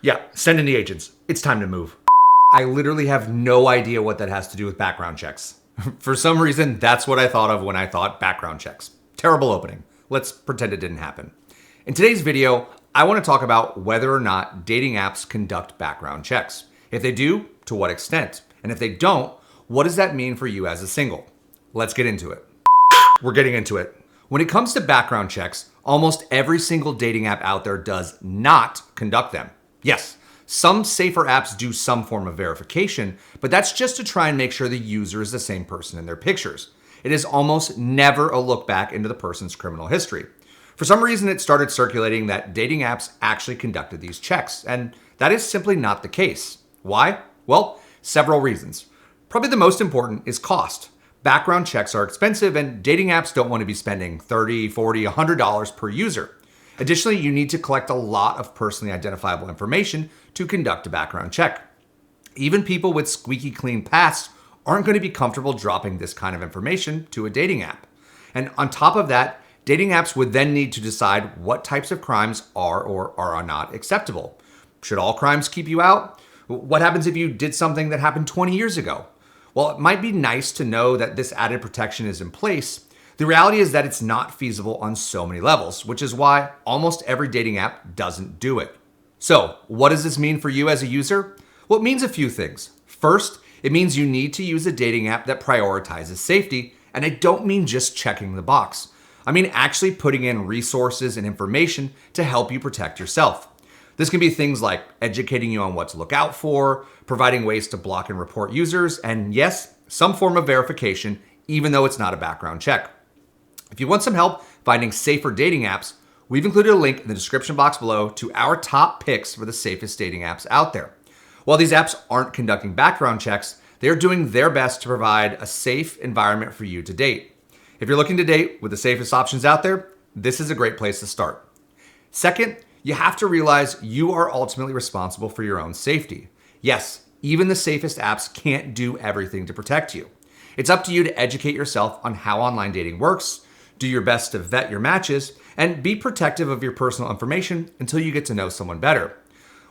Yeah, send in the agents. It's time to move. I literally have no idea what that has to do with background checks. For some reason, that's what I thought of when I thought background checks. Terrible opening. Let's pretend it didn't happen. In today's video, I want to talk about whether or not dating apps conduct background checks. If they do, to what extent? And if they don't, what does that mean for you as a single? Let's get into it. We're getting into it. When it comes to background checks, almost every single dating app out there does not conduct them. Yes, some safer apps do some form of verification, but that's just to try and make sure the user is the same person in their pictures. It is almost never a look back into the person's criminal history. For some reason, it started circulating that dating apps actually conducted these checks, and that is simply not the case. Why? Well, several reasons. Probably the most important is cost. Background checks are expensive, and dating apps don't want to be spending $30, $40, $100 per user. Additionally, you need to collect a lot of personally identifiable information to conduct a background check. Even people with squeaky clean pasts aren't going to be comfortable dropping this kind of information to a dating app. And on top of that, dating apps would then need to decide what types of crimes are or are not acceptable. Should all crimes keep you out? What happens if you did something that happened 20 years ago? While it might be nice to know that this added protection is in place, the reality is that it's not feasible on so many levels, which is why almost every dating app doesn't do it. So, what does this mean for you as a user? Well, it means a few things. First, it means you need to use a dating app that prioritizes safety, and I don't mean just checking the box. I mean actually putting in resources and information to help you protect yourself. This can be things like educating you on what to look out for, providing ways to block and report users, and yes, some form of verification, even though it's not a background check. If you want some help finding safer dating apps, we've included a link in the description box below to our top picks for the safest dating apps out there. While these apps aren't conducting background checks, they're doing their best to provide a safe environment for you to date. If you're looking to date with the safest options out there, this is a great place to start. Second, you have to realize you are ultimately responsible for your own safety. Yes, even the safest apps can't do everything to protect you. It's up to you to educate yourself on how online dating works, do your best to vet your matches, and be protective of your personal information until you get to know someone better.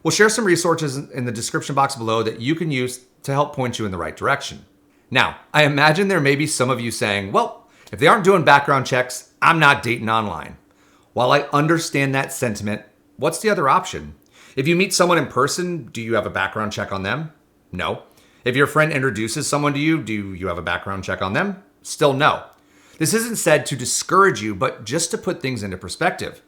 We'll share some resources in the description box below that you can use to help point you in the right direction. Now, I imagine there may be some of you saying, well, if they aren't doing background checks, I'm not dating online. While I understand that sentiment, what's the other option? If you meet someone in person, do you have a background check on them? No. If your friend introduces someone to you, do you have a background check on them? Still no. This isn't said to discourage you, but just to put things into perspective.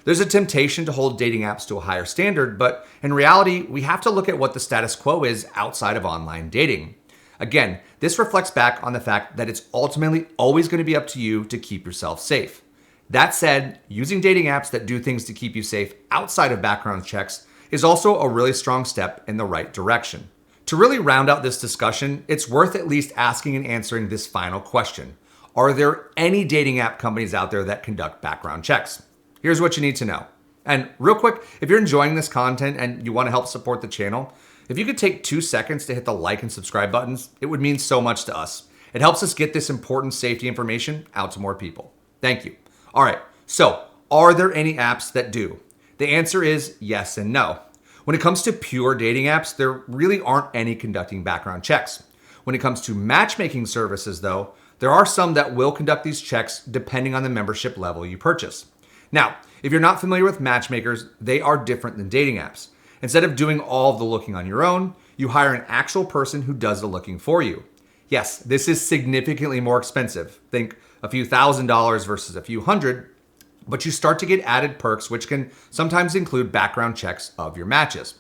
There's a temptation to hold dating apps to a higher standard, but in reality, we have to look at what the status quo is outside of online dating. Again, this reflects back on the fact that it's ultimately always going to be up to you to keep yourself safe. That said, using dating apps that do things to keep you safe outside of background checks is also a really strong step in the right direction. To really round out this discussion, it's worth at least asking and answering this final question. Are there any dating app companies out there that conduct background checks? Here's what you need to know. And real quick, if you're enjoying this content and you want to help support the channel, if you could take 2 seconds to hit the like and subscribe buttons, it would mean so much to us. It helps us get this important safety information out to more people. Thank you. All right, so are there any apps that do? The answer is yes and no. When it comes to pure dating apps, there really aren't any conducting background checks. When it comes to matchmaking services, though, there are some that will conduct these checks depending on the membership level you purchase. Now, if you're not familiar with matchmakers, they are different than dating apps. Instead of doing all of the looking on your own, you hire an actual person who does the looking for you. Yes, this is significantly more expensive. Think a few $1,000s versus a few hundred, but you start to get added perks, which can sometimes include background checks of your matches.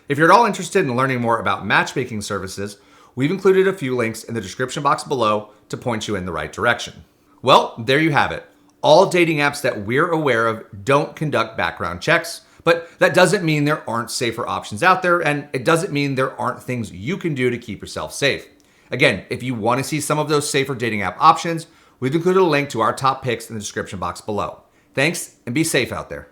If you're at all interested in learning more about matchmaking services, we've included a few links in the description box below to point you in the right direction. Well, there you have it. All dating apps that we're aware of don't conduct background checks, but that doesn't mean there aren't safer options out there, and it doesn't mean there aren't things you can do to keep yourself safe. Again, if you want to see some of those safer dating app options, we've included a link to our top picks in the description box below. Thanks, and be safe out there.